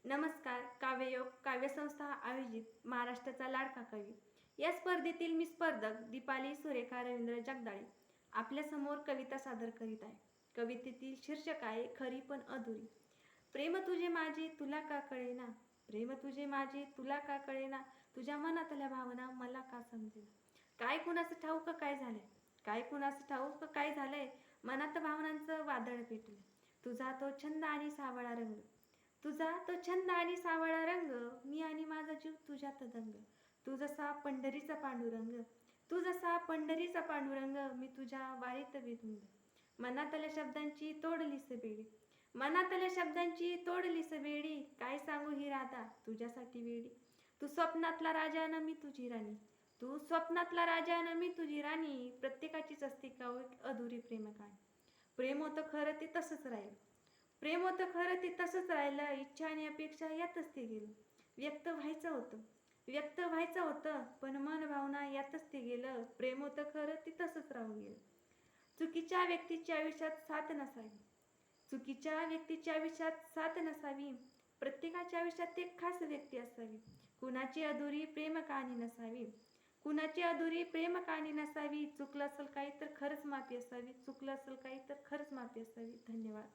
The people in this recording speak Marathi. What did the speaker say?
नमस्कार. काव्ययोग काव्यसंस्था आयोजित महाराष्ट्राचा लाडका कवी या स्पर्धेतील मी स्पर्धक दीपाली सुरेखा रवींद्र जगदाळे आपल्यासमोर कविता सादर करीत आहे. कवितेतील शीर्षक आहे खरी पण अधुरी. प्रेम तुझे माझे तुला का कळेना, प्रेम तुझे माझे तुला का कळेना, तुझ्या मनातल्या भावना मला का समजेना. काय कुणाचं ठाऊक काय झालंय, काय कुणाचं ठाऊक काय झालंय, मनात भावनांचं वादळ पेटले. तुझा तो छंद आणि सावळा रंग, तुझा तो छंद आणि सावळा रंग, मी आणि माझा जीव तुझ्यात दंग. तू जसा पंढरीचा पांडुरंग, तू जसा पंढरीचा पांडुरंग, मी तुझ्या वारीत विधुंद. मनातल्या शब्दांची तोडलीस बेडी, मनातल्या शब्दांची तोडलीस बेडी, काय सांगू ही राधा तुझ्यासाठी वेडी. तू स्वप्नातला राजा न मी तुझी राणी, तू स्वप्नातला राजा न मी तुझी राणी, प्रत्येकाचीच असते का एक अधुरी प्रेम कहाणी. प्रेम होतं खरं ते तसंच राहील, प्रेम होतं खरं ते तसंच राहिलं, इच्छा आणि अपेक्षा यातच ते गेलं. व्यक्त व्हायचं होतं, व्यक्त व्हायचं होतं, पण मन भावना यातच ते गेलं. प्रेम होतं खरं ते तसंच राहून गेलं. चुकीच्या व्यक्तीच्या आयुष्यात साथ नसावी, चुकीच्या व्यक्तीच्या आयुष्यात साथ नसावी, प्रत्येकाच्या आयुष्यात एक खास व्यक्ती असावी. कुणाची अधुरी प्रेम कहाणी नसावी, कुणाची अधुरी प्रेम कहाणी नसावी. चुकलं असेल काही तर खरंच माफी असावी, चुकलं असेल काही तर खरंच माफी असावी. धन्यवाद.